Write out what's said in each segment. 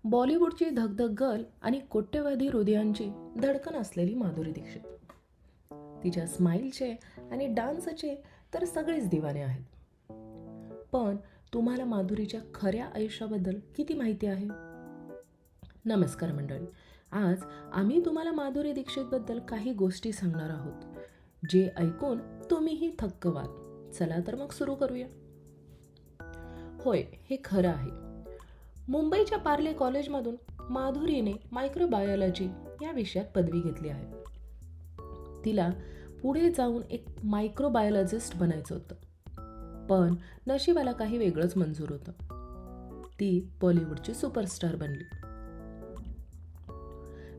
बॉलिवूडची धगधग गर्ल आणि कोट्यवधी हृदयांची धडकन असलेली माधुरी दीक्षित. तिच्या स्माईलचे आणि डान्सचे तर सगळेच दिवाने आहेत. पण तुम्हाला माधुरीच्या खऱ्या आयुष्याबद्दल किती माहिती आहे? नमस्कार मंडळी, आज आम्ही तुम्हाला माधुरी दीक्षितबद्दल काही गोष्टी सांगणार आहोत, जे ऐकून तुम्हीही थक्क व्हाल. चला तर मग सुरू करूया. होय, हे खरं आहे. मुंबईच्या पार्ले कॉलेजमधून माधुरीने मायक्रोबायोलॉजी या विषयात पदवी घेतली आहे. तिला पुढे जाऊन एक मायक्रोबायोलॉजिस्ट बनायचं होतं, पण नशिबाला काही वेगळंच मंजूर होतं. ती बॉलिवूडची सुपरस्टार बनली.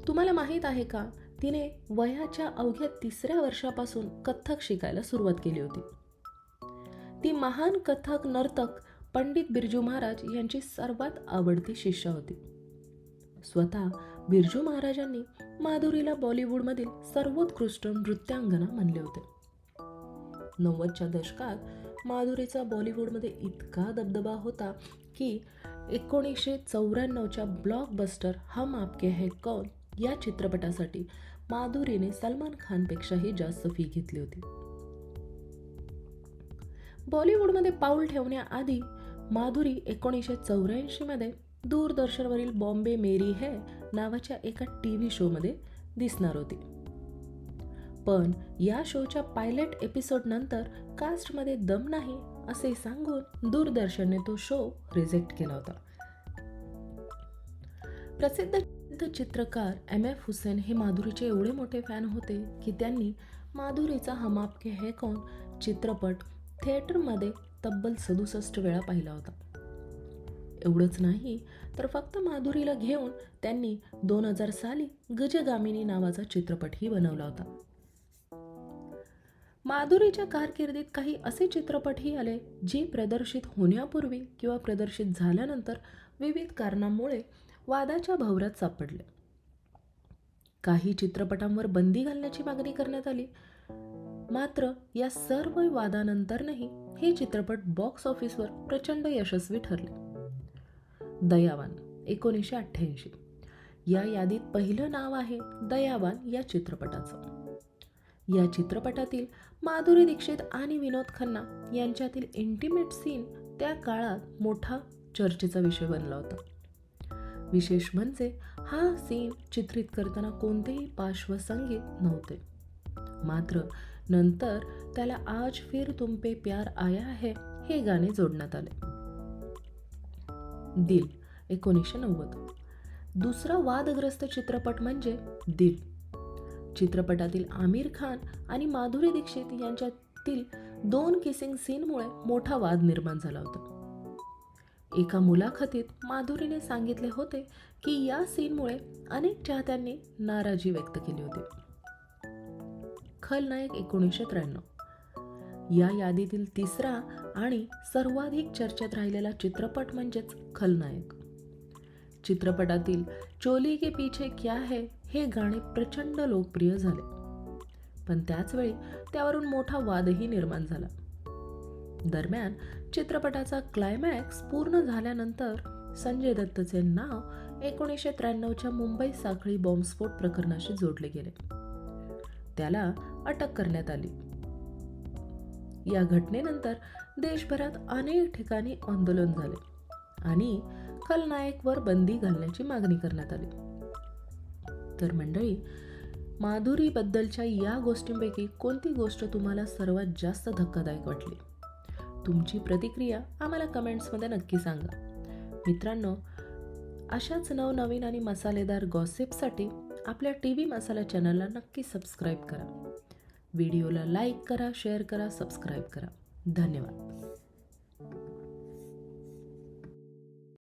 तुम्हाला माहीत आहे का, तिने वयाच्या अवघ्या 3ऱ्या वर्षापासून कथ्थक शिकायला सुरुवात केली होती. ती महान कथ्थक नर्तक पंडित बिरजू महाराज यांची सर्वात आवडती शिष्या होती. स्वतः बिरजू महाराजांनी माधुरीला बॉलिवूडमधील सर्वोत्कृष्ट नृत्यांगना म्हणले होते. 90च्या दशकात माधुरीचा बॉलिवूडमध्ये इतका दबदबा होता की 1994च्या ब्लॉकबस्टर हम आपके है कौन या चित्रपटासाठी माधुरीने सलमान खानपेक्षाही जास्त फी घेतली होती. बॉलिवूडमध्ये पाऊल ठेवण्याआधी माधुरी 1984मध्ये दूरदर्शनवरील बॉम्बे मेरी है नावाच्या एका टीव्ही शोमध्ये दिसणार होती. पण या शोच्या पायलट एपिसोड नंतर कास्टमध्ये दम नाही असे सांगून दूरदर्शनने तो शो रिजेक्ट केला होता. प्रसिद्ध चित्रकार MF हुसेन हे माधुरीचे एवढे मोठे फॅन होते की त्यांनी माधुरीचा हम आपके है कौन चित्रपट थिएटरमध्ये तब्बल 67 वेळा पाहिला होता. एवढंच नाही तर फक्त माधुरीला घेऊन त्यांनी 2000 साली गजगामिनी नावाचा चित्रपटही बनवला होता. माधुरीच्या कारकिर्दीत काही असे चित्रपटही आले जे प्रदर्शित होण्यापूर्वी किंवा प्रदर्शित झाल्यानंतर विविध कारणांमुळे वादाच्या भोवऱ्यात सापडले. काही चित्रपटांवर बंदी घालण्याची मागणी करण्यात आली. मात्र या सर्व वादानंतरही हे चित्रपट बॉक्स ऑफिसवर प्रचंड यशस्वी ठरले. दयावान 1988 या यादीत पहिलं नाव आहे दयावान या चित्रपटाचं. या चित्रपटातील माधुरी दीक्षित आणि विनोद खन्ना यांच्यातील इंटिमेट सीन त्या काळात मोठा चर्चेचा विषय बनला होता. विशेष म्हणजे हा सीन चित्रित करताना कोणतेही पार्श्वसंगीत नव्हते. मात्र नंतर त्याला आज फिर तुम पे प्यार आया है हे गाणे जोडण्यात आले. दिल 1990 दुसरा वादग्रस्त चित्रपट म्हणजे दिल. चित्रपटातील आमिर खान आणि माधुरी दीक्षित यांच्यातील 2 किसिंग सीनमुळे मोठा वाद निर्माण झाला होता. एका मुलाखतीत माधुरीने सांगितले होते की या सीनमुळे अनेक चाहत्यांनी नाराजी व्यक्त केली होती. खलनायक 1993 या यादीतील तिसरा आणि सर्वाधिक चर्चेत राहिलेला चित्रपट म्हणजेच खलनायक. चित्रपटातील चोली के पीछे क्या है हे गाणे प्रचंड लोकप्रिय झाले, पण त्याचवेळी त्यावरून मोठा वादही निर्माण झाला. दरम्यान चित्रपटाचा क्लायमॅक्स पूर्ण झाल्यानंतर संजय दत्तचे नाव 1993च्या मुंबई साखळी बॉम्बस्फोट प्रकरणाशी जोडले गेले. त्याला अटक करण्यात आली. या घटनेनंतर देशभरात अनेक ठिकाणी आंदोलन झाले आणि खलनायकवर बंदी घालण्याची मागणी करण्यात आली. तर मंडळी, माधुरीबद्दलच्या या गोष्टींपैकी कोणती गोष्ट तुम्हाला सर्वात जास्त धक्कादायक वाटली? तुमची प्रतिक्रिया आम्हाला कमेंट्समध्ये नक्की सांगा. मित्रांनो, अशाच नवनवीन आणि मसालेदार गॉसिपसाठी आपल्या TV मसाला चॅनलला नक्की सबस्क्राईब करा. व्हिडिओला लाईक करा, शेअर करा, सबस्क्राईब करा. धन्यवाद.